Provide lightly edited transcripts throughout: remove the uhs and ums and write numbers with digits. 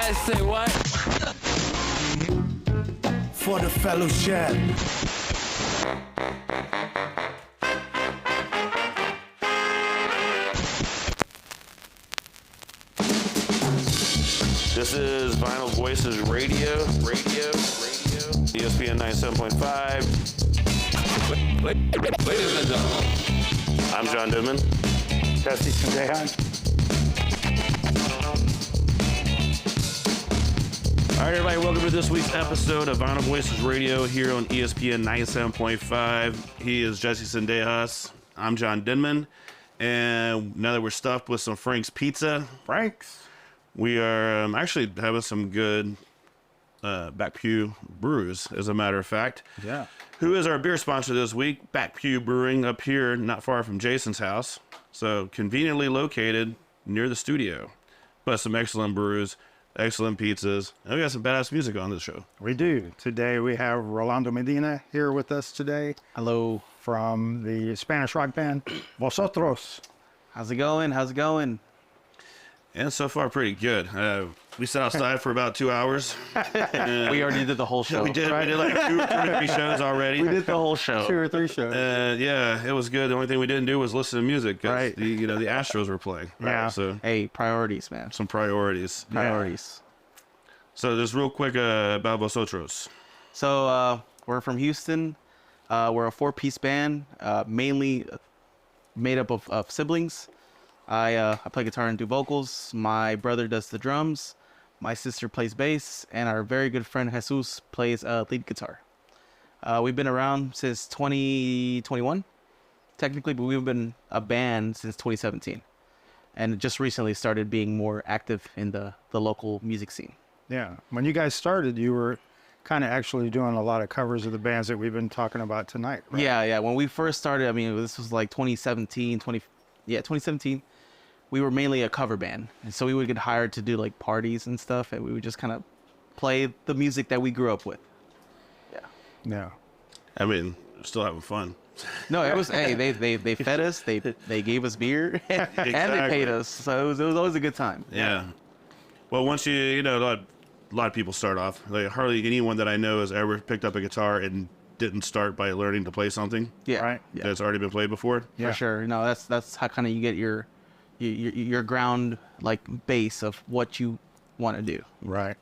what? Say what? For the fellowship. This is Vinyl Voices Radio. ESPN 97.5. Ladies and gentlemen. I'm John Dooman. Jesse Sandehan. All right, everybody, welcome to this week's episode of Vinyl Voices Radio here on ESPN 97.5. He is Jesse Sandejas. I'm John Denman. And now that we're stuffed with some Frank's Pizza, we are actually having some good Back Pew brews, as a matter of fact. Yeah. Who is our beer sponsor this week? Back Pew Brewing up here, not far from Jason's house. So conveniently located near the studio. But some excellent brews, excellent pizzas. And we got some badass music on this show. We do. Today we have Rolando Medina here with us today. Hello. From the Spanish rock band Vosotros. How's it going? And so far, pretty good. We sat outside for about 2 hours. We already did the whole show. We did. We did like two or three shows already. We did the whole show. 2 or 3 shows. Yeah, it was good. The only thing we didn't do was listen to music. 'Cause Right. the Astros were playing. Yeah. So Hey, priorities, man. some priorities. Priorities. So just real quick about Vosotros. So we're from Houston. We're a 4-piece band, mainly made up of siblings. I play guitar and do vocals. My brother does the drums. My sister plays bass, and our very good friend Jesus plays lead guitar. We've been around since 2021, technically, but we've been a band since 2017, and just recently started being more active in the local music scene. Yeah. When you guys started, you were kind of actually doing a lot of covers of the bands that we've been talking about tonight, right? Yeah. When we first started, I mean, this was like 2017. We were mainly a cover band, and so we would get hired to do like parties and stuff, and we would just kind of play the music that we grew up with. Yeah. I mean, still having fun. No, it was hey, they fed us, they gave us beer, and they paid us, so it was always a good time. Yeah. Well, once a lot of people start off. Like hardly anyone that I know has ever picked up a guitar and didn't start by learning to play something Yeah, Right. yeah, that's already been played before. Yeah. for sure. No, that's how kind of you get your ground like base of what you want to do. Right.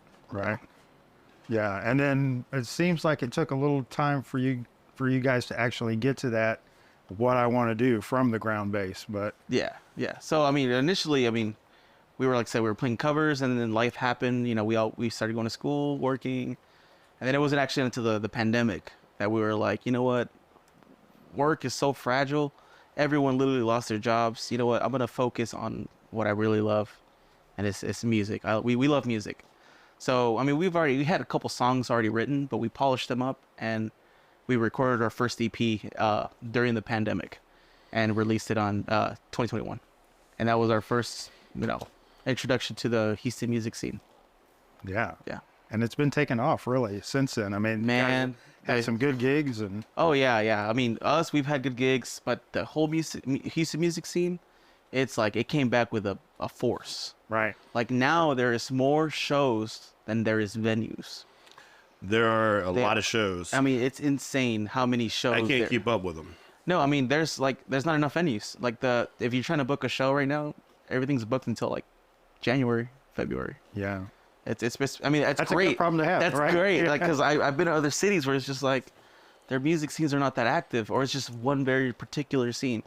Yeah. And then it seems like it took a little time for you guys to actually get to that, what I want to do from the ground base. But Yeah. So I mean, initially, we were like I said, we were playing covers, and then life happened. You know, we started going to school, working, and then it wasn't actually until the pandemic that we were like, you know what, work is so fragile. Everyone literally lost their jobs. You know what, I'm gonna focus on what I really love, and it's music. We love music. So I mean, we had a couple songs already written, but we polished them up, and we recorded our first EP during the pandemic, and released it on 2021, and that was our first, introduction to the Houston music scene. yeah. Yeah. And it's been taking off really since then. I mean, Man, you guys had some good gigs and Oh yeah. I mean, we've had good gigs, but the whole Houston music scene, it's like it came back with a force. right. Like now there is more shows than there is venues. There are a lot of shows. I mean, it's insane how many shows. I can't keep up with them. No, I mean, there's not enough venues. Like if you're trying to book a show right now, everything's booked until like January, February. Yeah. It's I mean, that's a great. good problem to have, That's right? great. Yeah. Like, cause I've been to other cities where it's just like their music scenes are not that active, or it's just one very particular scene.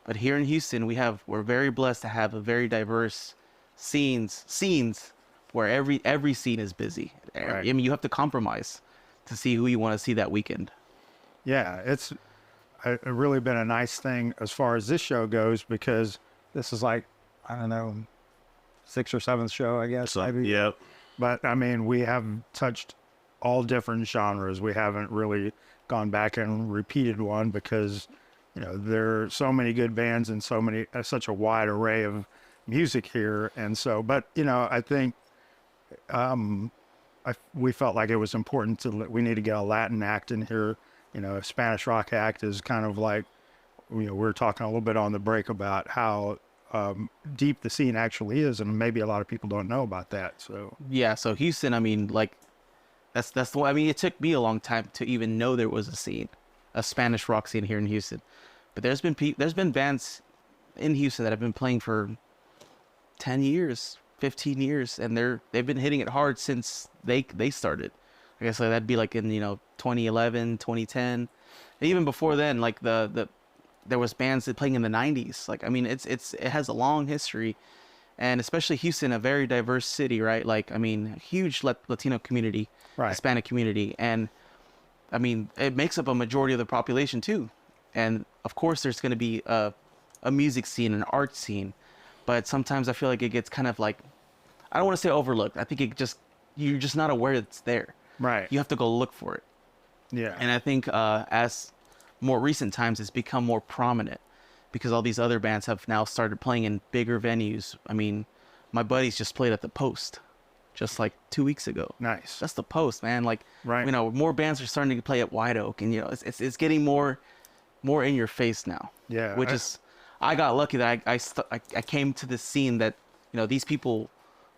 But here in Houston, we're very blessed to have a very diverse scenes where every scene is busy. Right. I mean, you have to compromise to see who you want to see that weekend. Yeah, it's really been a nice thing as far as this show goes, because this is like, I don't know, 6th or 7th show, I guess. So, maybe. yeah. But I mean, we have touched all different genres. We haven't really gone back and repeated one because, there are so many good bands and such a wide array of music here. And so, but, I think we felt like it was important we need to get a Latin act in here. A Spanish rock act is kind of like, we were talking a little bit on the break about how deep the scene actually is, and maybe a lot of people don't know about that. So Yeah, so Houston, I mean, like, that's the one. I mean, it took me a long time to even know there was a scene, a Spanish rock scene here in Houston. But there's been bands in Houston that have been playing for 10 years, 15 years, and they've been hitting it hard since they started. I guess like that'd be like in 2011, 2010, and even before then, like there was bands that playing in the 90s. Like, I mean, it has a long history. And especially Houston, a very diverse city, right? Like, I mean, huge Latino community, Right. Hispanic community. And, I mean, it makes up a majority of the population, too. And, of course, there's going to be a music scene, an art scene. But sometimes I feel like it gets kind of like, I don't want to say overlooked. I think you're just not aware it's there. right, You have to go look for it. yeah, And I think as more recent times, it's become more prominent because all these other bands have now started playing in bigger venues. I mean, my buddies just played at the Post just like 2 weeks ago. nice. That's the Post, man. Like, Right. more bands are starting to play at White Oak, and it's getting more in your face now. Yeah, Which is, I got lucky that I came to this scene that these people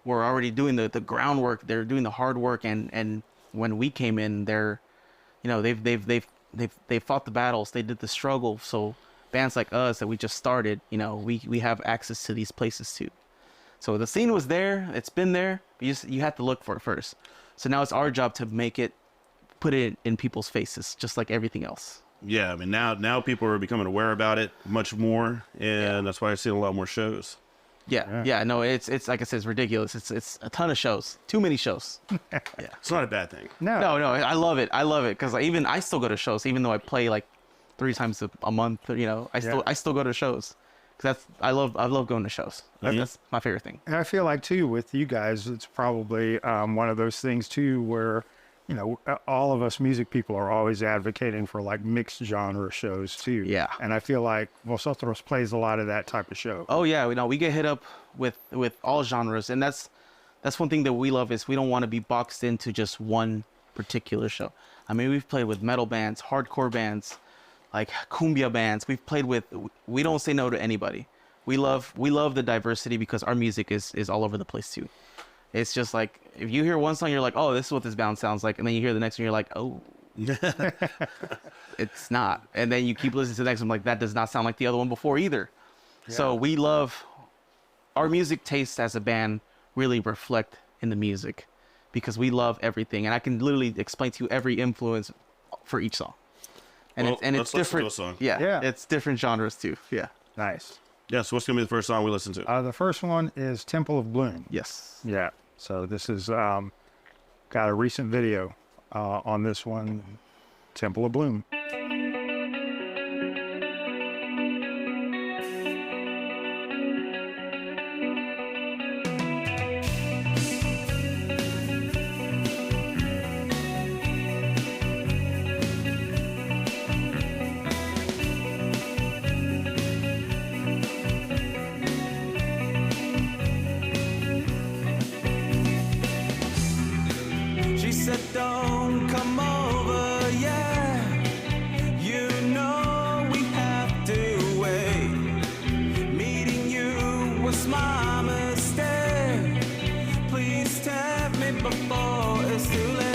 were already doing the groundwork. They're doing the hard work, and when we came in, they've fought the battles. They did the struggle. So bands like us that we just started, we have access to these places too. So the scene was there. It's been there. You have to look for it first. So now it's our job to put it in people's faces, just like everything else. Yeah, I mean now people are becoming aware about it much more, and that's why I see a lot more shows. Yeah. No, it's like I said, it's ridiculous. It's a ton of shows. Too many shows. Yeah. It's not a bad thing. no, No, I love it. I love it because I still go to shows, even though I play like 3 times a month. I still go to shows because I love going to shows. That's my favorite thing. And I feel like too with you guys, it's probably one of those things too where all of us music people are always advocating for like mixed genre shows too. Yeah. And I feel like Vosotros plays a lot of that type of show. Oh yeah, we get hit up with all genres, and that's one thing that we love is we don't want to be boxed into just one particular show. I mean, we've played with metal bands, hardcore bands, like cumbia bands. We don't say no to anybody. We love the diversity because our music is all over the place too. It's just like if you hear one song, you're like, oh, this is what this band sounds like, and then you hear the next one, you're like, oh, it's not. And then you keep listening to the next one, like that does not sound like the other one before either. Yeah. So we love our music tastes as a band really reflect in the music because we love everything, and I can literally explain to you every influence for each song. And it's different. Let's listen to a song. Yeah. It's different genres too. Yeah. Nice. Yeah, so what's gonna be the first song we listen to? The first one is Temple of Bloom. Yes. Yeah. So this is got a recent video on this one, Temple of Bloom. She said, don't come over, yeah. You know we have to wait. Meeting you was my mistake. Please tell me before it's too late.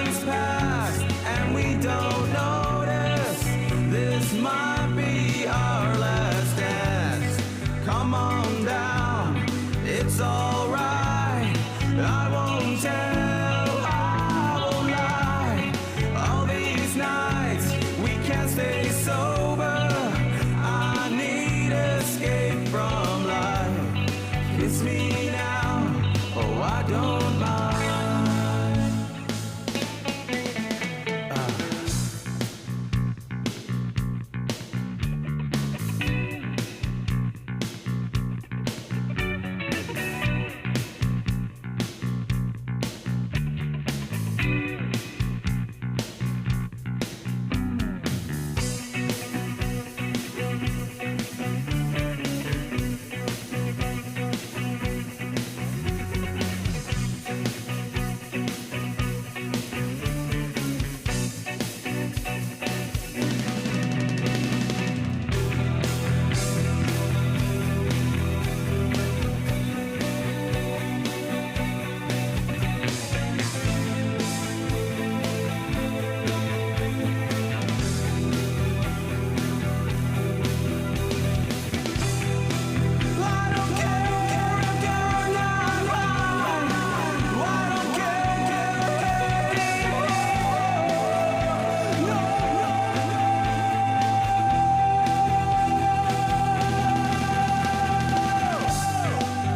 time's passed and we don't notice. This might be our last dance. Come on down, it's alright. I won't tell, I won't lie. All these nights we can't stay sober. I need escape from life. Kiss me now, oh I don't mind.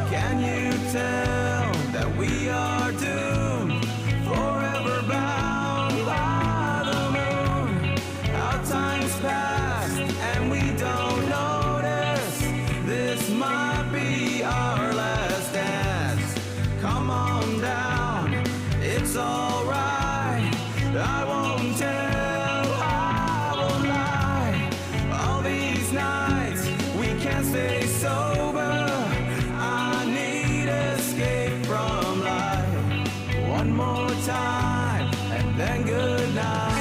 Can you tell that we are doomed, forever bound by the moon? Our time's passed and we don't notice. This might be our last dance. Come on down, it's alright. I won't tell, I won't lie. All these nights we can't stay sober. I need escape from life. One more time and then good night.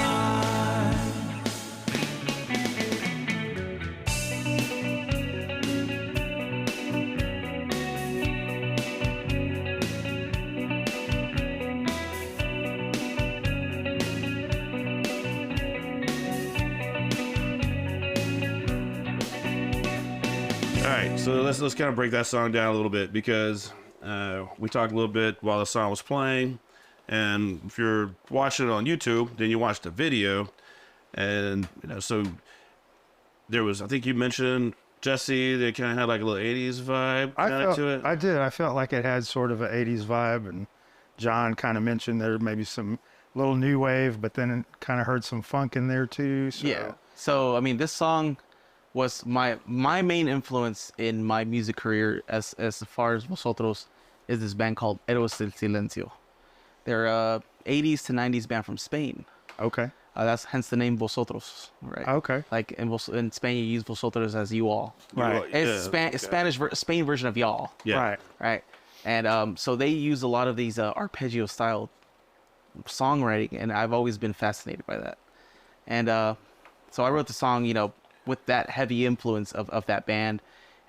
All right, so let's kind of break that song down a little bit because we talked a little bit while the song was playing, and if you're watching it on YouTube, then you watch the video, and so there was, I think you mentioned Jesse, they kind of had like a little '80s vibe to it. I did. I felt like it had sort of an '80s vibe, and John kind of mentioned there maybe some little new wave, but then kind of heard some funk in there too. So. Yeah. So I mean, this song was my main influence in my music career as far as Vosotros is this band called Héroes del Silencio. They're a 80s to 90s band from Spain. Okay. That's hence the name Vosotros, right? Okay. Like in Spain, you use Vosotros as you all. Right. It's Spain version of y'all. Yeah. Right. Right. And so they use a lot of these arpeggio style songwriting, and I've always been fascinated by that. And so I wrote the song, with that heavy influence of that band,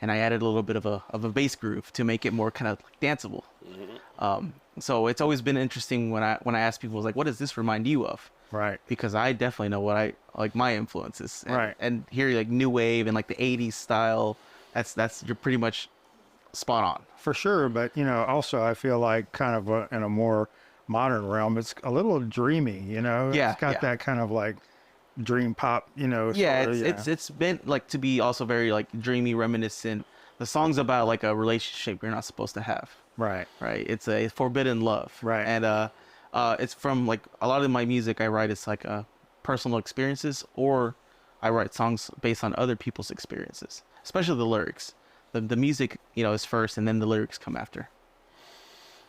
and I added a little bit of a bass groove to make it more kind of like danceable. So it's always been interesting when I ask people, like, what does this remind you of? Right. Because I definitely know what I like my influences. And, Right. And here, like new wave and like the '80s style, that's you're pretty much spot on. For sure, but also I feel like kind of in a more modern realm, it's a little dreamy. Yeah, It's got yeah. that kind of like dream pop. Yeah, sort of, it's been like to be also very like dreamy, reminiscent. The song's about like a relationship you're not supposed to have. right. Right. It's a forbidden love. Right. And it's from like a lot of my music I write is like personal experiences, or I write songs based on other people's experiences, especially the lyrics. The music, is first, and then the lyrics come after.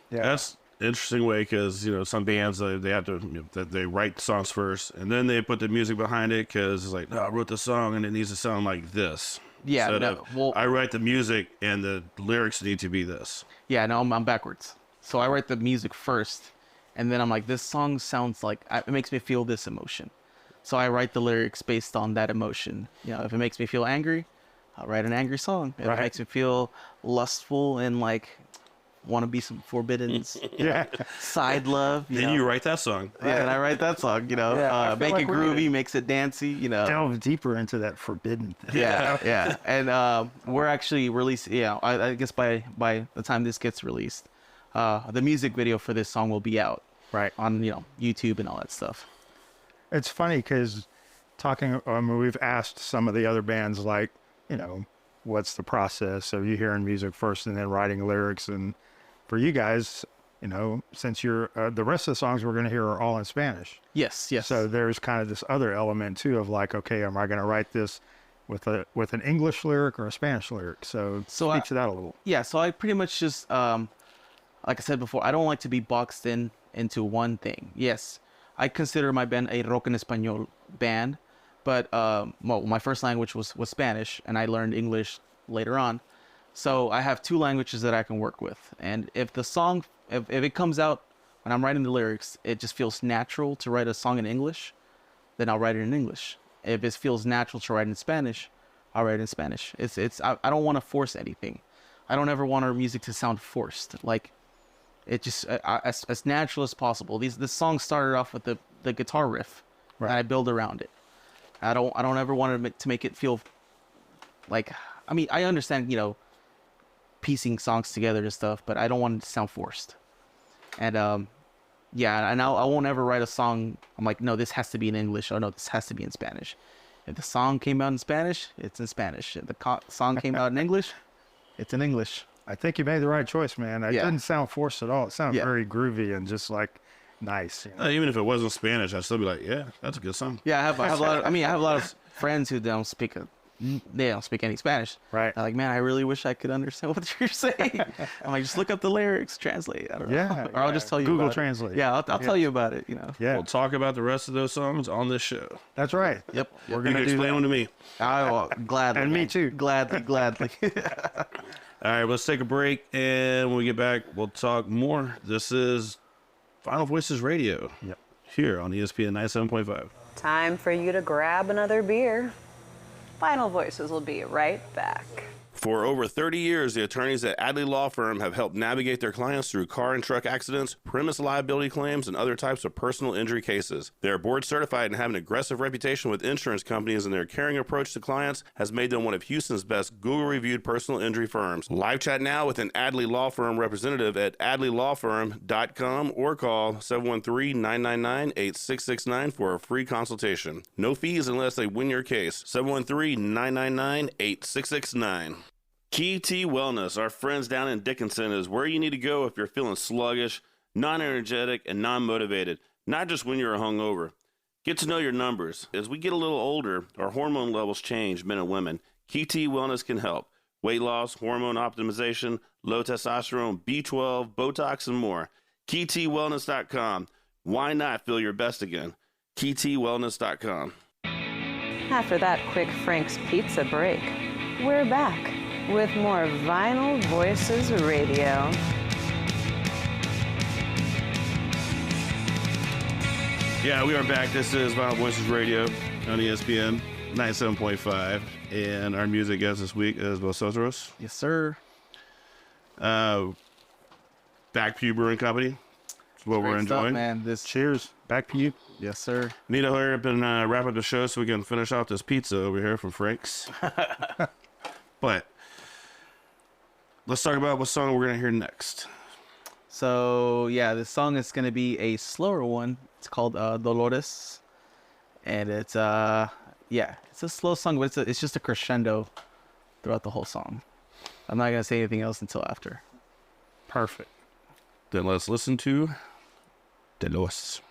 Yeah. That's an interesting way because some bands they have to they write songs first and then they put the music behind it because it's like, no, I wrote the song and it needs to sound like this. Yeah, Instead no, of, well- I write the music and the lyrics need to be this. Yeah, no, I'm backwards. So I write the music first, and then I'm like, this song sounds like it makes me feel this emotion. So I write the lyrics based on that emotion. If it makes me feel angry, I'll write an angry song. If Right. it makes me feel lustful and like want to be some forbidden's Yeah. side love. Then you write that song. Yeah, and I write that song, Yeah, I feel make like it we're groovy, makes it dancey, Delve deeper into that forbidden thing. Yeah. And we're actually releasing, I guess by the time this gets released, the music video for this song will be out. Right. On, YouTube and all that stuff. It's funny because we've asked some of the other bands, like, what's the process of you hearing music first and then writing lyrics? And for you guys, since you're, the rest of the songs we're going to hear are all in Spanish. Yes. So there's kind of this other element too of like, okay, am I going to write this with an English lyric or a Spanish lyric? So speak to that a little. Yeah, so I pretty much just, like I said before, I don't like to be boxed into one thing. Yes, I consider my band a rock en español band, but my first language was Spanish, and I learned English later on. So I have two languages that I can work with. And if the song, if it comes out when I'm writing the lyrics, it just feels natural to write a song in English, then I'll write it in English. If it feels natural to write in Spanish, I'll write it in Spanish. I don't want to force anything. I don't ever want our music to sound forced. Like, it just as natural as possible. This song started off with the guitar riff, right, and I build around it. I don't ever want to make it feel like, I mean, I understand, piecing songs together and stuff, but I don't want it to sound forced. And yeah, and I won't ever write a song. I'm like, no, this has to be in English. Oh no, this has to be in Spanish. If the song came out in Spanish, it's in Spanish. If the song came out in English, it's in English. I think you made the right choice, man. It doesn't sound forced at all. It sounds very groovy and just like nice. Even if it wasn't Spanish, I'd still be like, yeah, that's a good song. Yeah, I have a lot. I have a lot of friends who don't speak any Spanish. Right. They're like, man, I really wish I could understand what you're saying. I'm like, just look up the lyrics, translate. I don't know. Yeah. Or I'll just tell you. Google about Translate. It. Yeah, I'll tell you about it. Yeah. We'll talk about the rest of those songs on this show. That's right. Yep. We're You gonna can do explain that. them to me. Gladly. And me too. Gladly. All right, let's take a break, and when we get back, we'll talk more. This is Final Voices Radio. Yep. Here on ESPN 97.5. Time for you to grab another beer. Final Voices will be right back. For over 30 years, the attorneys at Adley Law Firm have helped navigate their clients through car and truck accidents, premise liability claims, and other types of personal injury cases. They are board certified and have an aggressive reputation with insurance companies, and their caring approach to clients has made them one of Houston's best Google-reviewed personal injury firms. Live chat now with an Adley Law Firm representative at adleylawfirm.com or call 713-999-8669 for a free consultation. No fees unless they win your case. 713-999-8669. Key T Wellness, our friends down in Dickinson, is where you need to go if you're feeling sluggish, non-energetic, and non-motivated, not just when you're hungover. Get to know your numbers. As we get a little older, our hormone levels change, men and women. Key T Wellness can help. Weight loss, hormone optimization, low testosterone, B12, Botox, and more. KeyTWellness.com. Why not feel your best again? KeyTWellness.com. After that quick Frank's Pizza break, we're back with more Vinyl Voices Radio. Yeah, we are back. This is Vinyl Voices Radio on ESPN 97.5. And our music guest this week is Vosotros. Yes, sir. Back Pew Brewing Company. That's what we're Great stuff, enjoying. man. Cheers. Back to you. Yes, sir. Need to hurry up and wrap up the show so we can finish off this pizza over here from Frank's. But let's talk about what song we're going to hear next. So, yeah, this song is going to be a slower one. It's called Dolores. And it's, it's a slow song, but it's just a crescendo throughout the whole song. I'm not going to say anything else until after. Perfect. Then let's listen to Dolores.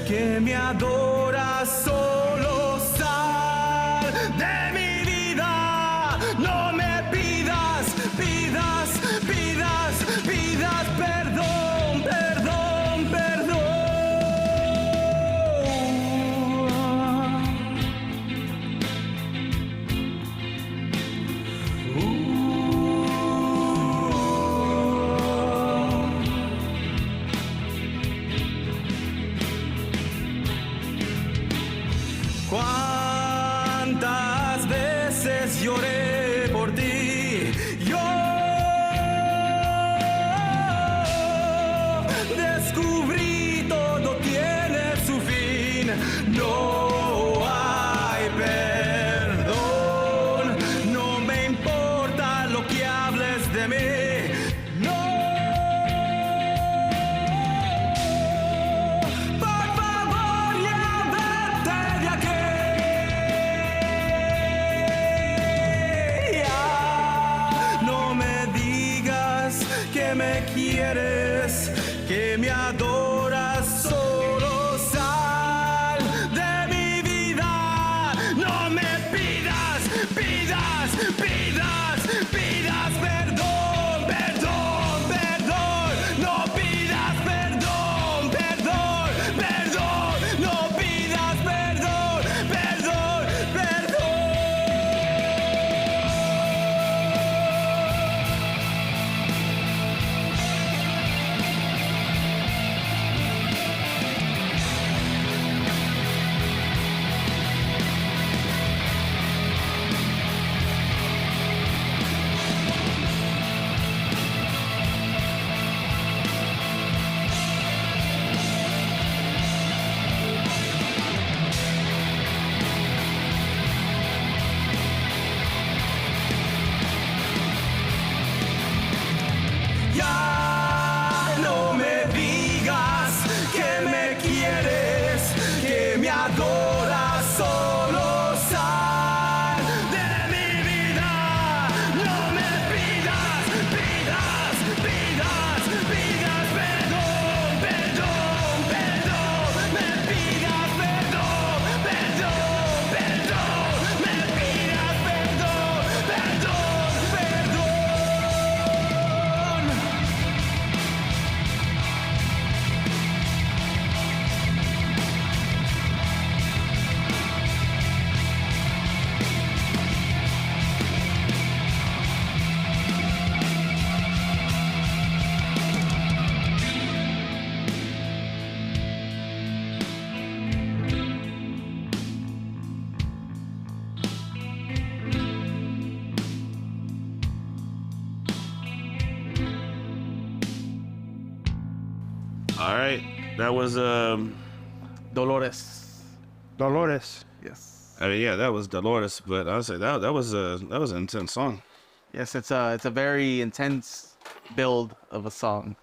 que me adoras, solo sal de mi vida. No me pidas, pidas, pidas, pidas perdón, perdón, perdón. ¿Cuántas veces lloré por ti? Yo descubrí todo tiene su fin. No hay perdón. No me importa lo que hables de mí. No. Por favor, ya vete de aquí. Ya no me digas que me quieres, que me adoras, solo sal de mi vida. No me pidas, pidas, pidas, pidas perdón, perdón, perdón. No pidas perdón, perdón, perdón. No pidas perdón, perdón, perdón. Ya no me digas que me quieres, que me adoras, solo sal de mi vida. No me pidas, pidas, pidas, pidas perdón, perdón, perdón. Me pidas perdón, perdón, perdón. Me pidas perdón, perdón, perdón. All right, that was Dolores. Dolores. Yes. I mean, yeah, that was Dolores, but I would say that was an intense song. Yes, it's a very intense build of a song.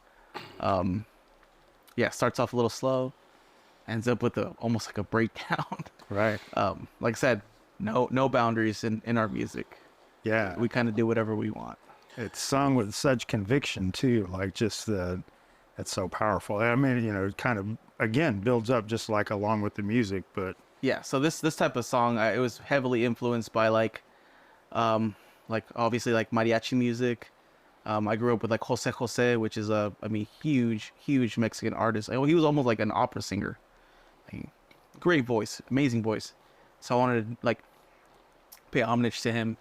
Yeah, starts off a little slow, ends up with almost like a breakdown. Right. Like I said, no boundaries in our music. Yeah. We kind of do whatever we want. It's sung with such conviction too, like just it's so powerful. I mean, it kind of again builds up just like along with the music, but Yeah, so this type of song, it was heavily influenced by like obviously like mariachi music. I grew up with like Jose Jose, which is huge Mexican artist. He was almost like an opera singer. Like, great voice, amazing voice. So I wanted to like pay homage to him.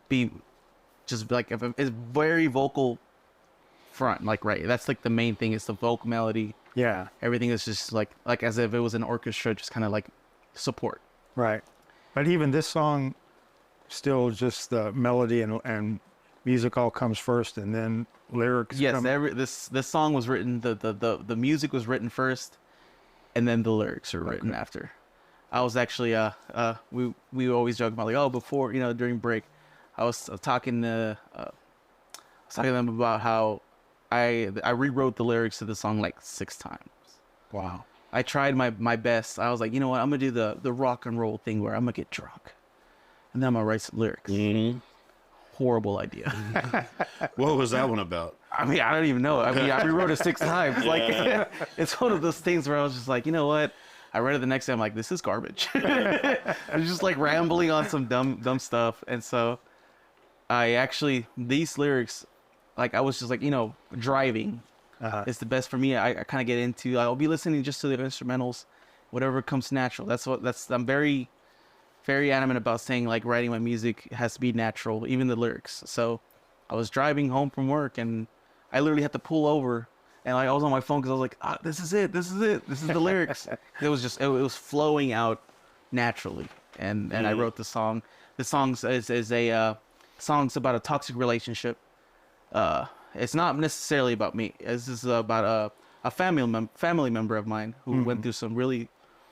Be just like it's very vocal front, like right. That's like the main thing. It's the vocal melody. yeah, Everything is just like as if it was an orchestra, just kind of like support. right. But even this song, still just the melody and music all comes first, and then lyrics. Yes, come. this song was written. The music was written first, and then the lyrics are written after. I was actually we always joke about like, oh, before during break, I was talking to them about how I rewrote the lyrics to the song like 6 times. Wow. I tried my best. I was like, you know what, I'm gonna do the rock and roll thing where I'm gonna get drunk, and then I'm gonna write some lyrics. Mm-hmm. Horrible idea. What was that one about? I mean, I don't even know. I mean, I rewrote it 6 times. Like, it's one of those things where I was just like, you know what? I read it the next day. I'm like, this is garbage. I was just like rambling on some dumb stuff. And so these lyrics, like, I was just like, driving is the best for me. I kind of get into, I'll be listening just to the instrumentals, whatever comes natural. I'm very, very adamant about saying, like, writing my music has to be natural, even the lyrics. So I was driving home from work and I literally had to pull over, and I was on my phone because I was like, this is it, this is the lyrics. It was flowing out naturally, and I wrote the song. The song is a song's about a toxic relationship. It's not necessarily about me. This is about a family member of mine who went through some really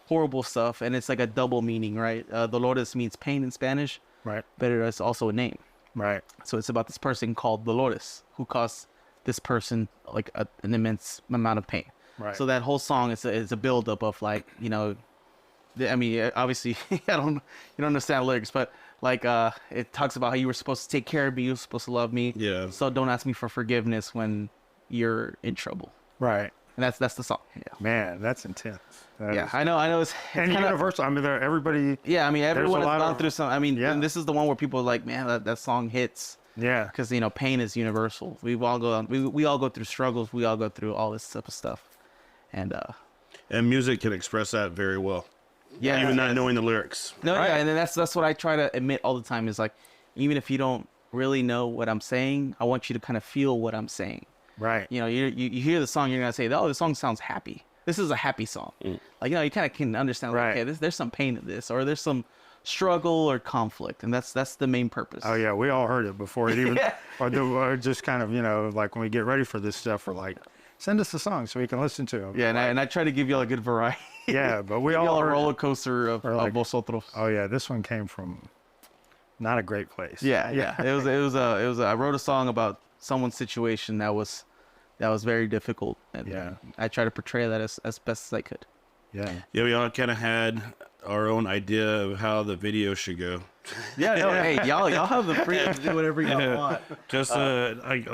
horrible stuff, and it's like a double meaning, right? Dolores means pain in Spanish, Right. but it's also a name. Right. So it's about this person called Dolores who caused this person like an immense amount of pain. Right. So that whole song is a buildup of, like, I mean, obviously you don't understand lyrics, but like it talks about how you were supposed to take care of me, you were supposed to love me. Yeah. So don't ask me for forgiveness when you're in trouble. Right. And that's the song. Yeah. Man, that's intense. That Yeah, is- I know. It's and kinda, universal. I mean, everybody. yeah, I mean, everyone a has lot gone of- through some. I mean, Yeah. and this is the one where people are like, man, that song hits. Yeah. Because pain is universal. We all go through struggles. We all go through all this type of stuff, and And music can express that very well. yeah, Even not knowing the lyrics. no, yeah, and then that's what I try to admit all the time is, like, even if you don't really know what I'm saying, I want you to kind of feel what I'm saying. Right. You hear the song, you're gonna say, oh, the song sounds happy. This is a happy song. Like, you kind of can understand, like, Right. okay, there's some pain in this, or there's some struggle or conflict, and that's the main purpose. Oh yeah, we all heard it before it even, Yeah. or just kind of like when we get ready for this stuff, we're like, send us the song so we can listen to them. Yeah, and I try to give y'all a good variety. Yeah, but we Give y'all all a heard roller it. coaster of like- Vosotros. Oh yeah, this one came from not a great place. Yeah. It was I wrote a song about someone's situation that was very difficult, and Yeah. I try to portray that as best as I could. Yeah. Yeah, we all kind of had our own idea of how the video should go. Yeah, no, hey, y'all have the freedom to do whatever y'all want. Just like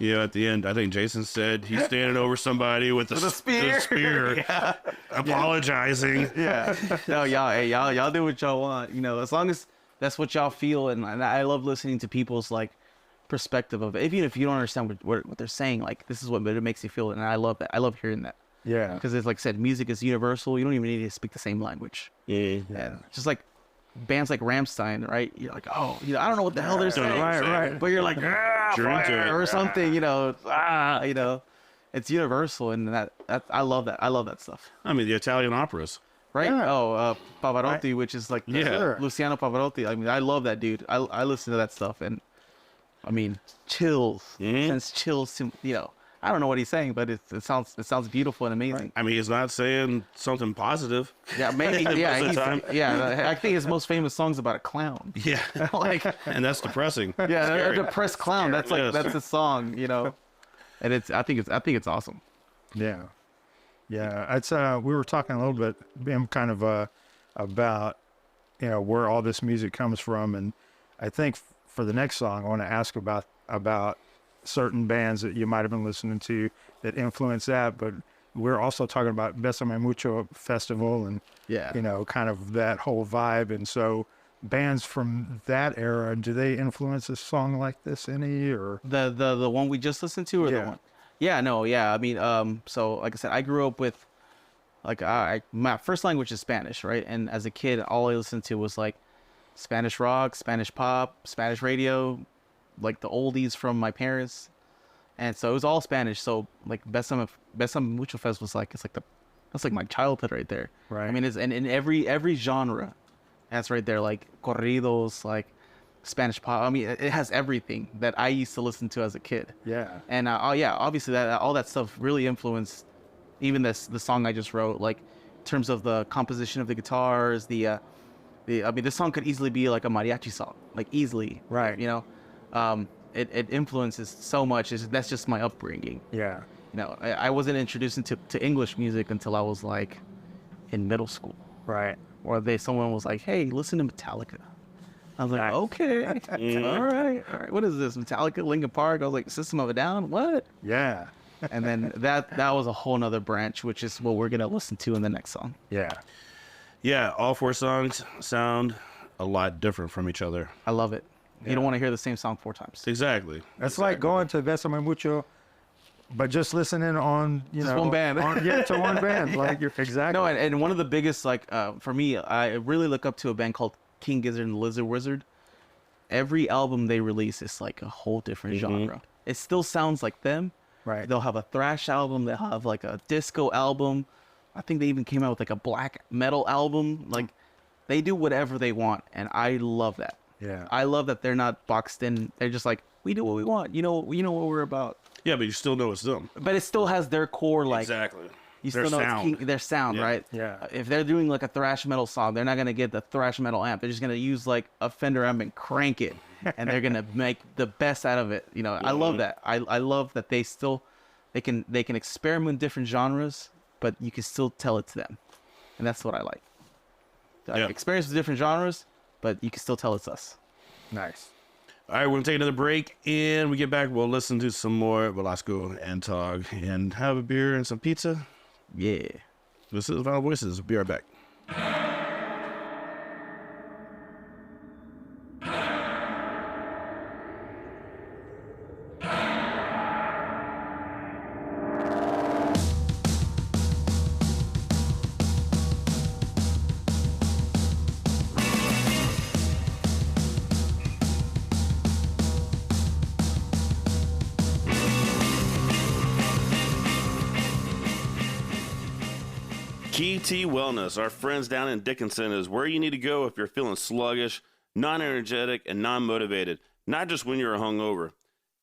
at the end, I think Jason said he's standing over somebody with a spear, apologizing. Yeah. No, y'all do what y'all want. As long as that's what y'all feel, and I love listening to people's, like, perspective of it. Even if you don't understand what they're saying, like, this is what it makes you feel, and I love that. I love hearing that. Yeah. Because it's like I said, music is universal. You don't even need to speak the same language. Yeah. And just like bands like Rammstein, right? You're like, oh, I don't know what the hell they're saying. Right. But you're like, You're into it. or something, it's universal, and that I love that. I love that stuff. I mean, the Italian operas. Right? Yeah. Oh, Pavarotti, which is like Yeah. Luciano Pavarotti. I mean, I love that dude. I listen to that stuff, and I mean, chills. Sends chills to I don't know what he's saying, but it sounds beautiful and amazing. I mean, he's not saying something positive. Yeah, maybe. Most Yeah, of the time. I think his most famous song's about a clown. Yeah. Like, And that's depressing. yeah, a Scary. depressed clown. That's like Yes. that's his song, And I think it's awesome. Yeah. Yeah. It's we were talking a little bit kind of about where all this music comes from, and I think for the next song I want to ask about certain bands that you might have been listening to that influence that, but we're also talking about Besame Mucho Festival and Yeah. kind of that whole vibe. And so bands from that era, do they influence a song like this any, or The one we just listened to, or the Yeah. one? Yeah, no, yeah. I mean, so like I said, I grew up with, like, my first language is Spanish, right? And as a kid, all I listened to was like Spanish rock, Spanish pop, Spanish radio, like the oldies from my parents, and so it was all Spanish. So like Besame Mucho Fest was like that's like my childhood right there. Right. I mean, it's in every genre, that's right there. Like corridos, like Spanish pop. I mean, it has everything that I used to listen to as a kid. yeah. And obviously that all that stuff really influenced even the song I just wrote. Like in terms of the composition of the guitars, I mean, this song could easily be like a mariachi song, like easily. Right. It influences so much. That's just my upbringing. Yeah. I wasn't introduced to English music until I was like in middle school, Right. or someone was like, hey, listen to Metallica. I was like, okay, all right. What is this? Metallica, Linkin Park? I was like, System of a Down? What? Yeah. And then that was a whole nother branch, which is what we're gonna listen to in the next song. Yeah. Yeah, all 4 songs sound a lot different from each other. I love it. You don't want to hear the same song 4 times. Exactly. It's like going to Besame Mucho, but just listening on, Just one band. To one band. Like, you're exactly. No, and one of the biggest, like, for me, I really look up to a band called King Gizzard and the Lizard Wizard. Every album they release is like a whole different genre. It still sounds like them. Right. They'll have a thrash album. They'll have like a disco album. I think they even came out with like a black metal album. Like, they do whatever they want, and I love that. Yeah. I love that they're not boxed in. They're just like, we do what we want. You know what we're about. Yeah, but you still know it's them. But it still has their core, like, Exactly. you Their still know sound. their sound, Yeah. right? Yeah. If they're doing like a thrash metal song, they're not gonna get the thrash metal amp. They're just gonna use like a Fender amp and crank it, and they're gonna make the best out of it. You know, I love that. I love that they can experiment with different genres, but you can still tell it's them, and that's what I like. Yeah. Experience with different genres, but you can still tell it's us. Nice. All right, we're going to take another break, and we get back, we'll listen to some more Velasco and Tog, and have a beer and some pizza. Yeah. This is Final Voices. We'll be right back. Key T Wellness, our friends down in Dickinson, is where you need to go if you're feeling sluggish, non-energetic, and non-motivated, not just when you're hungover.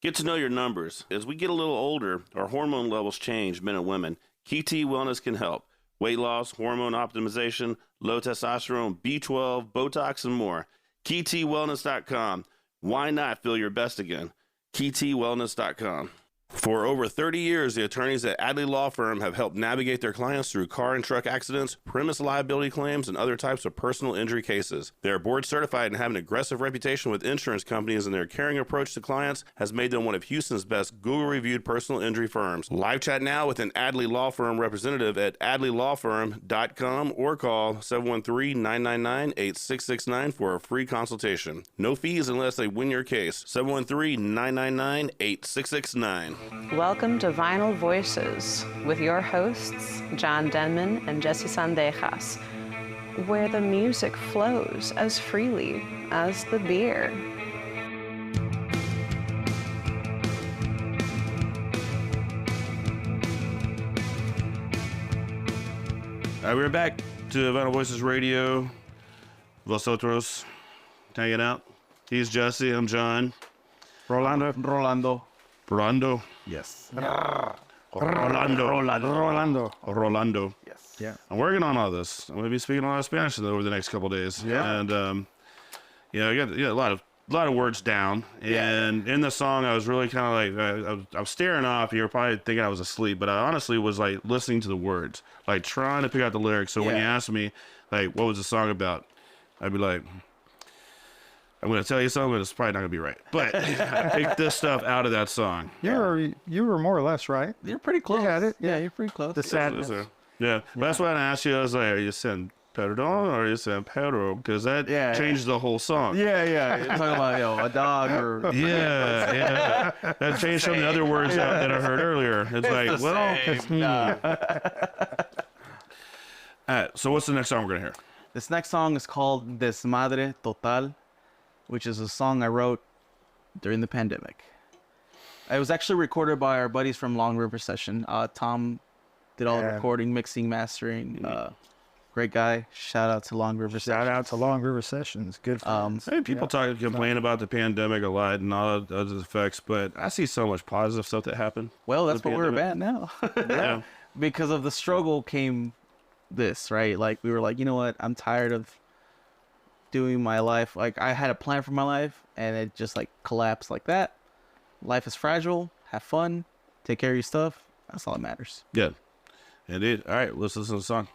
Get to know your numbers. As we get a little older, our hormone levels change, men and women. Key T Wellness can help. Weight loss, hormone optimization, low testosterone, B12, Botox, and more. KeyTWellness.com. Why not feel your best again? KeyTWellness.com. For over 30 years, the attorneys at Adley Law Firm have helped navigate their clients through car and truck accidents, premise liability claims, and other types of personal injury cases. They are board certified and have an aggressive reputation with insurance companies, and their caring approach to clients has made them one of Houston's best Google-reviewed personal injury firms. Live chat now with an Adley Law Firm representative at adleylawfirm.com or call 713-999-8669 for a free consultation. No fees unless they win your case. 713-999-8669. Welcome to Vinyl Voices with your hosts, John Denman and Jesse Sandejas, where the music flows as freely as the beer. All right, we're back to Vinyl Voices Radio. Vosotros hanging out. He's Jesse. I'm John. Rolando. Rolando. Yes. Rolando. Yes. Yeah. I'm working on all this. I'm going to be speaking a lot of Spanish over the next couple of days. Yeah. And I got a lot of words down. And in the song, I was really kind of like I was staring off. You were probably thinking I was asleep, but I honestly was like listening to the words, like trying to pick out the lyrics. So when you asked me, like, what was the song about, I'd be like, I'm going to tell you something, but it's probably not going to be right. But I picked this stuff out of that song. You were more or less right. You're pretty close. You had it. Yeah, you're pretty close. The sadness. Yeah. But that's why I asked you. I was like, are you saying perdón or are you saying Pedro? Because that changed the whole song. Yeah. You're talking about, a dog or... Yeah. That changed some of the other words that I heard earlier. It's like, well... All right, so what's the next song we're going to hear? This next song is called Desmadre Total, which is a song I wrote during the pandemic. It was actually recorded by our buddies from Long River Session. Tom did all the recording, mixing, mastering. Great guy. Shout out to Long River Session. Shout out to Long River Sessions. Good friends. Hey, people complain about the pandemic a lot and all of those effects, but I see so much positive stuff that happened. Well, that's The what we're pandemic. at now. Yeah. Because of the struggle came this, right? Like, we were like, you know what? I'm tired of doing my life. Like, I had a plan for my life, and it just, like, collapsed like that. Life is fragile. Have fun. Take care of your stuff. That's all that matters. Good. Indeed. All right, let's listen to the song.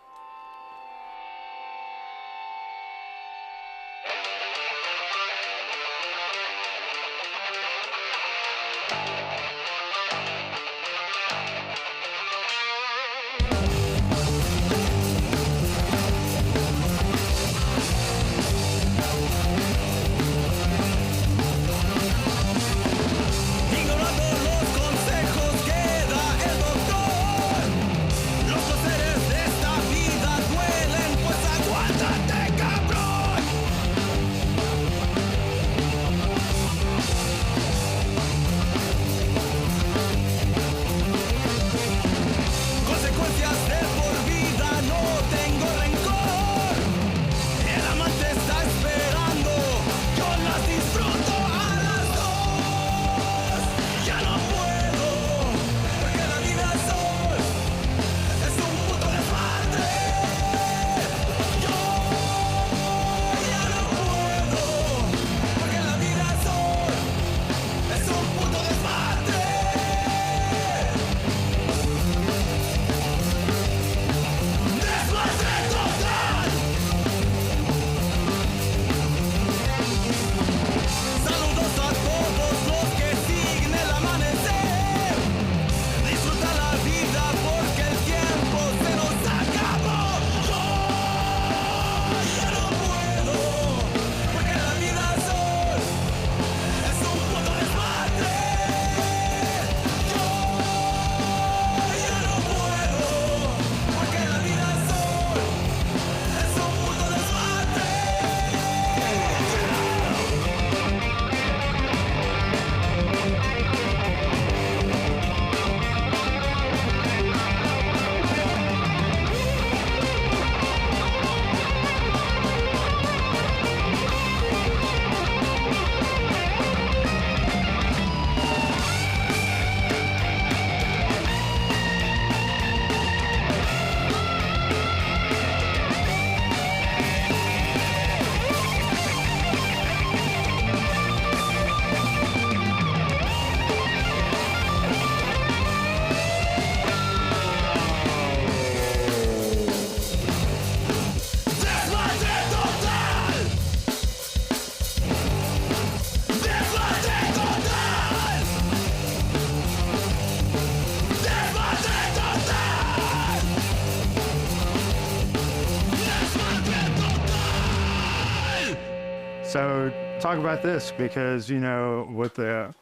So talk about this because, you know, with the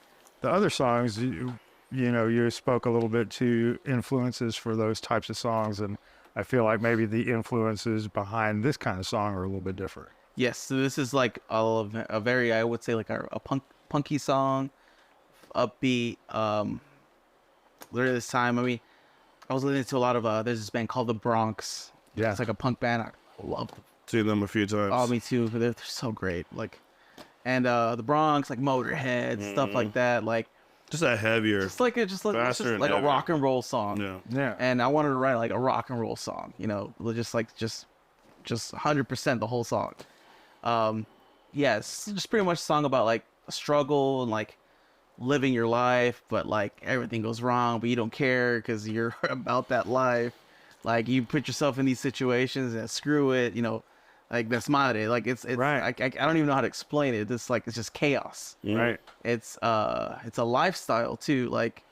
other songs, you spoke a little bit to influences for those types of songs. And I feel like maybe the influences behind this kind of song are a little bit different. Yes, so this is like a very, I would say, like a punky song, upbeat. During this time, I mean, I was listening to a lot of there's this band called the Bronx. Yeah. It's like a punk band. I love them. Seen them a few times. Oh, me too. They're so great. Like, and the Bronx, like Motorhead, stuff like that. Like, Just that heavier. it's like it's just Faster and like a heavier. rock and roll song. Yeah. Yeah. And I wanted to write like a rock and roll song. You know, just 100% the whole song. Yeah, it's just pretty much a song about like a struggle and like living your life, but like everything goes wrong, but you don't care because you're about that life. Like you put yourself in these situations and screw it, you know, like that's madre. Like it's Right. I don't even know how to explain it. It's like it's just chaos. Right. It's a lifestyle too, like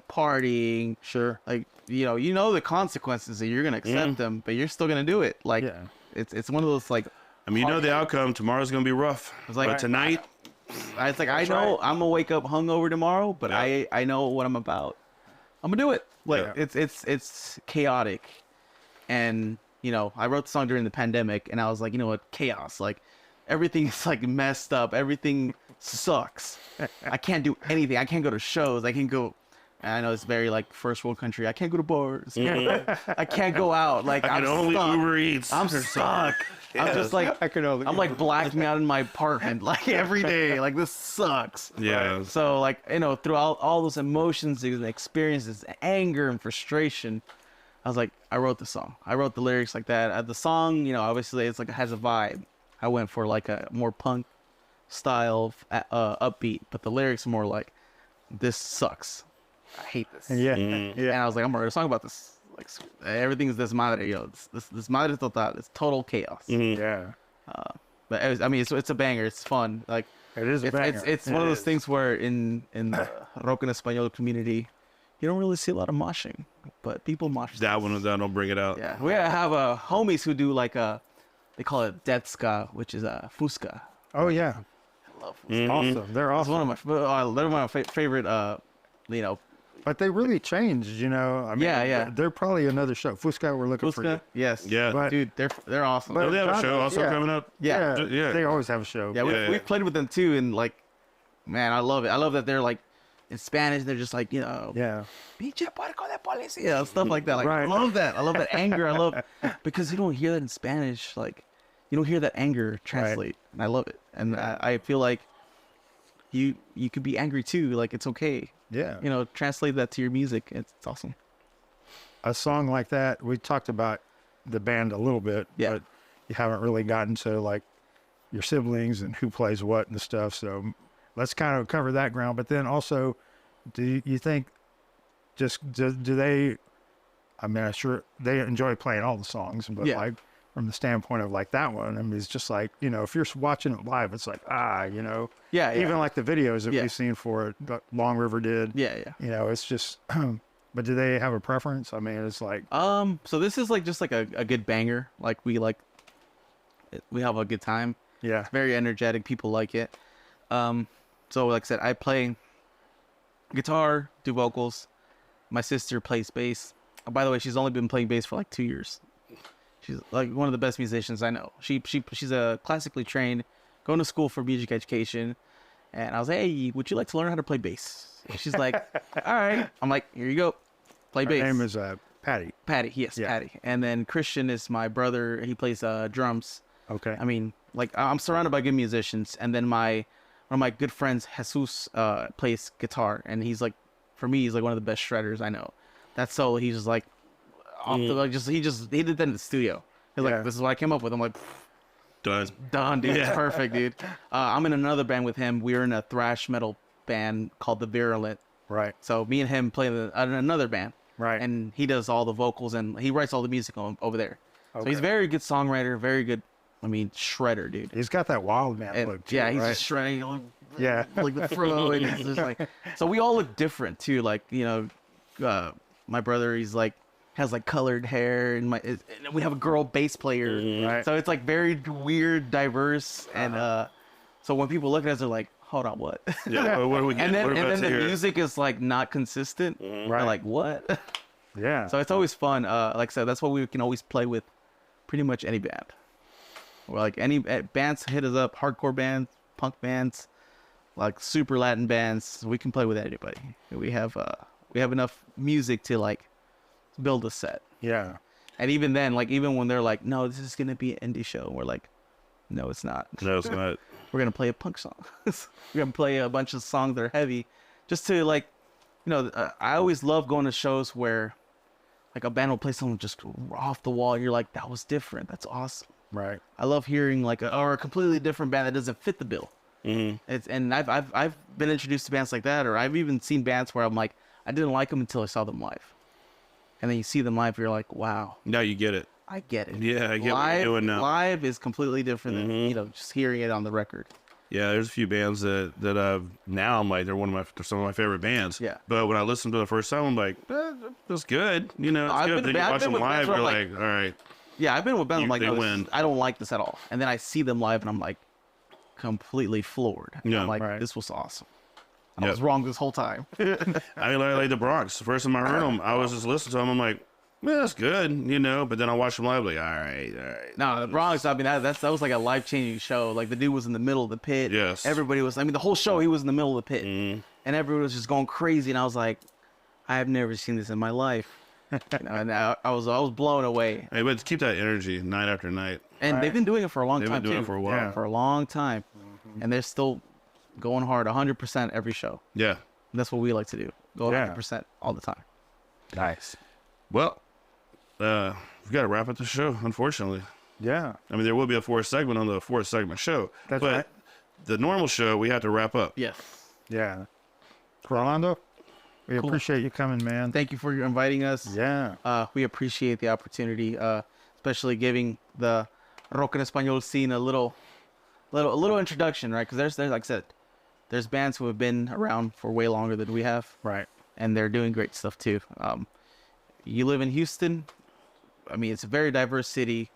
partying. Sure. Like you know the consequences and you're gonna accept them, but you're still gonna do it. Like Yeah. it's one of those like I mean, you know the outcome. Tomorrow's gonna be rough. It's like- but tonight, it's like I know I'm gonna wake up hungover tomorrow, but Yeah. I know what I'm about. I'm gonna do it. Like Yeah. it's chaotic, and you know I wrote the song during the pandemic, and I was like, you know what, chaos. Like everything's like messed up. Everything sucks. I can't do anything. I can't go to shows. I can go. I know it's very like first world country. I can't go to bars. I can't go out. Like I can I'm only stuck. Uber Eats. I'm stuck. I'm just like I can only. I'm like blacking out in my apartment like every day. Like this sucks. Yeah. So like you know throughout all those emotions and experiences, anger and frustration, I was like I wrote the song. I wrote the lyrics like that. The song, you know, obviously it's like it has a vibe. I went for like a more punk style, upbeat, but the lyrics are more like this sucks. I hate this. Yeah. Mm. Yeah. And I was like I'm gonna write a song about this. Like everything is this madre, yo. This madre total. It's total chaos. Yeah. But I mean, it's a banger. It's fun. Like It is a banger. it's one of those things where in the rock en español community, you don't really see a lot of moshing, but people mosh. That one, that don't bring it out. Yeah, we have homies who do like they call it death ska, which is a fusca. Oh yeah. I love. Mhm. Awesome. They're It's awesome. they're my favorite. You know, But they really changed, you know. I mean, Yeah. They're probably another show. Fusca, we're looking for you. fusca. Yes. Yeah. But- Dude, they're awesome. Oh, they have a show also Yeah. coming up. Yeah. Yeah. They always have a show. Yeah, Yeah. we've played with them too, and like, man, I love it. I love that they're like in Spanish. They're just like, you know, Yeah. pinche puerco de policía, stuff like that. Like, Right. I love that. I love that anger. I love because you don't hear that in Spanish. Like, you don't hear that anger translate, and I love it. And I feel like you could be angry too. Like, it's okay. Yeah. You know, translate that to your music. It's awesome. A song like that, we talked about the band a little bit, Yeah. but you haven't really gotten to like your siblings and who plays what and stuff. So let's kind of cover that ground. But then also, do you think do they, I mean, I'm sure they enjoy playing all the songs, but Yeah. like from the standpoint of like that one, I mean, it's just like, you know, if you're watching it live, it's like, you know, Yeah. Yeah. even like the videos that Yeah. we've seen for it, that Long River did, yeah. Yeah. you know, it's just, but do they have a preference? I mean, it's like, So this is like just like a good banger. Like we have a good time. yeah, It's very energetic. People like it. So like I said, I play guitar, do vocals. My sister plays bass. By the way, she's only been playing bass for like 2 years. She's like one of the best musicians I know. She's a classically trained, going to school for music education. And I was like, hey, would you like to learn how to play bass? And she's like, all right. I'm like, here you go. Play her bass. name is Patty. Patty. Yes, Yeah. Patty. And then Christian is my brother. He plays drums. Okay. I mean, like I'm surrounded by good musicians, and then one of my good friends, Jesus, plays guitar, and he's like, for me, he's like one of the best shredders I know. That solo, he's just like, off the like, he did that in the studio. He's Yeah. like, this is what I came up with. I'm like, Done. done, dude. It's Yeah. perfect, dude. I'm in another band with him. We're in a thrash metal band called The Virulent. Right. So me and him play in another band. Right. And he does all the vocals and he writes all the music over there. So he's Okay. very good songwriter, very good. I mean, shredder, dude. He's got that wild man And, look. Too, yeah, he's right? just shredding like, Yeah. like the fro, and it's just like. So we all look different too. Like my brother, he's like has like colored hair, and and we have a girl bass player. Right. So it's like very weird, diverse, and So when people look at us, they're like, "Hold on, what?" Yeah. What are we getting? and What are we then about to the hear? music is like not consistent. Mm-hmm. They're Right. like, "What?" Yeah. So it's always fun. Like I said, that's why we can always play with pretty much any band. Or like any bands hit us up, hardcore bands, punk bands, like super Latin bands. We can play with anybody. We have enough music to like build a set. yeah. And even then, like even when they're like, "No, this is gonna be an indie show," we're like, "No, it's not. No, it's not. We're gonna play a punk song. We're gonna play a bunch of songs that are heavy, just to like, I always love going to shows where like a band will play something just off the wall. And you're like, that was different. That's awesome. Right. I love hearing like a completely different band that doesn't fit the bill. Mm-hmm. And I've been introduced to bands like that, or I've even seen bands where I'm like, I didn't like them until I saw them live, and then you see them live, you're like, wow, Now you get it. I get it. Yeah, I get what live, you're doing now. Live is completely different Mhm. than just hearing it on the record. Yeah, there's a few bands that I've now I'm like they're some of my favorite bands. Yeah. But when I listened to the first time, I'm like, that's good. It's I've good. been- Then you I've watch been them with bands live, where you're I'm like, all right. Yeah, I've been with bands I'm like, They no, win. I don't like this at all, and then I see them live, and I'm like, completely floored. Yeah. I'm like, Right. this was awesome. I Yep. was wrong this whole time. I mean, like the Bronx. The first time I heard them, I was just listening to them. I'm like, yeah, that's good, But then I watched them live, like, all right. No, the Bronx. I mean, that was like a life changing show. Like the dude was in the middle of the pit. Yes. Everybody was. I mean, the whole show he was in the middle of the pit, Mhm. and everybody was just going crazy. And I was like, I have never seen this in my life. And I was blown away. Hey, but keep that energy night after night. And they've been doing it for a long They've time been doing too. it for a while. Yeah. For a long time, and they're still going hard, 100% every show. Yeah. That's what we like to do. Go Yeah. 100% all the time. Nice. Well, we've got to wrap up the show, unfortunately. Yeah. I mean, there will be a fourth segment on the fourth segment show. That's but right. the normal show, we have to wrap up. Yes. Yeah. Rolando, we appreciate you coming, man. Thank you for inviting us. Yeah. We appreciate the opportunity, especially giving the rock en español scene a little introduction, right? Because there's like I said, there's bands who have been around for way longer than we have, Right. and they're doing great stuff too. You live in Houston. I mean, it's a very diverse city.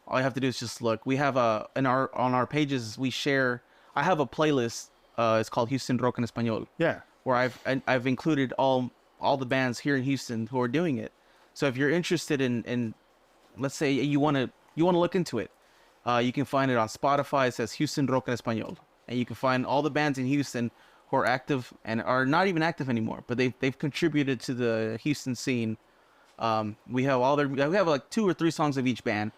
All you have to do is just look. We have on our pages we share. I have a playlist. It's called Houston Rock en Español, Yeah. where I've included all the bands here in Houston who are doing it. So if you're interested in let's say you want to look into it, you can find it on Spotify. It says Houston Rock en Español, and you can find all the bands in Houston who are active and are not even active anymore, but they've contributed to the Houston scene. We have like 2 or 3 songs of each band,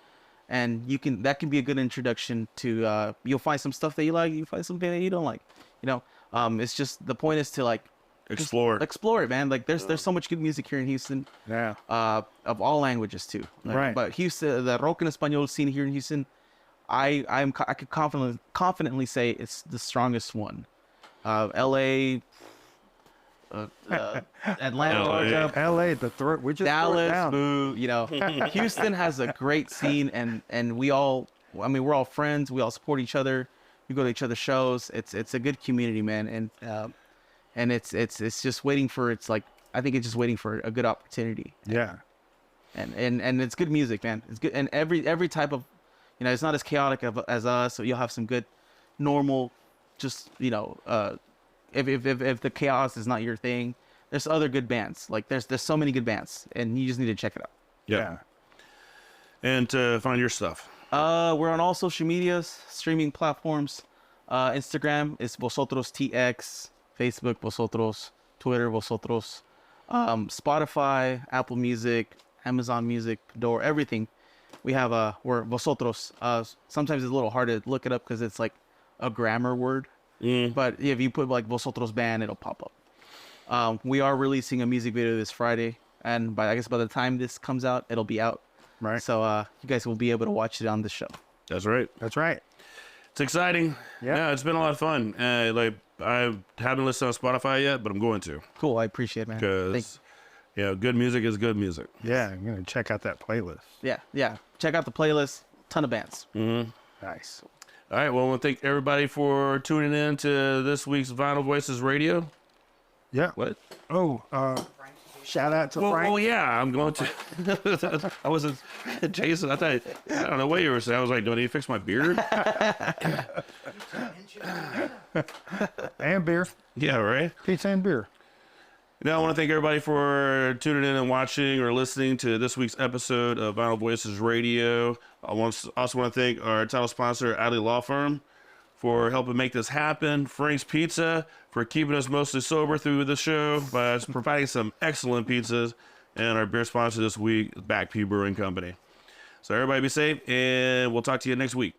and that can be a good introduction to. You'll find some stuff that you like. You find something that you don't like. It's just the point is to like just explore it, man. Like there's so much good music here in Houston. Yeah. Of all languages too. Like, Right. But Houston, the rock en español scene here in Houston, I could confidently say it's the strongest one. L.A., Atlanta, Georgia, L.A. The throat. We just threw it Dallas, down. boo. Houston has a great scene, and we're all friends. We all support each other. We go to each other's shows. It's a good community, man, and it's just waiting for I think it's just waiting for a good opportunity. Yeah. And it's good music, man. It's good, and every type of, it's not as chaotic as us. So you'll have some good, normal, just if the chaos is not your thing, there's other good bands. Like there's so many good bands, and you just need to check it out. Yeah. And to find your stuff. We're on all social medias, streaming platforms. Instagram is Vosotros TX, Facebook Vosotros, Twitter Vosotros, Spotify, Apple Music, Amazon Music, Door, everything. We have we're Vosotros. Sometimes it's a little hard to look it up because it's like a grammar word. But if you put like Vosotros Band, it'll pop up. We are releasing a music video this Friday, and I guess by the time this comes out, it'll be out. Right. So you guys will be able to watch it on the show. That's right. That's right. It's exciting. Yeah. It's been a lot of fun. I haven't listened on Spotify yet, but I'm going to. Cool. I appreciate it, man. Thank Because, good music is good music. Yeah. I'm gonna check out that playlist. Yeah. Check out the playlist. Ton of bands. Nice. All right. Well, I want to thank everybody for tuning in to this week's Vinyl Voices Radio. Yeah. What? Oh. Shout out to Well, Frank. yeah, I'm going to. I wasn't Jason. I don't know what you were saying. I was like, do I need to fix my beard? And beer. Yeah, right. Pizza and beer. Now, I want to thank everybody for tuning in and watching or listening to this week's episode of Vinyl Voices Radio. I also want to thank our title sponsor, Adley Law Firm, for helping make this happen. Frank's Pizza for keeping us mostly sober through the show by providing some excellent pizzas. And our beer sponsor this week, Back P Brewing Company. So everybody be safe, and we'll talk to you next week.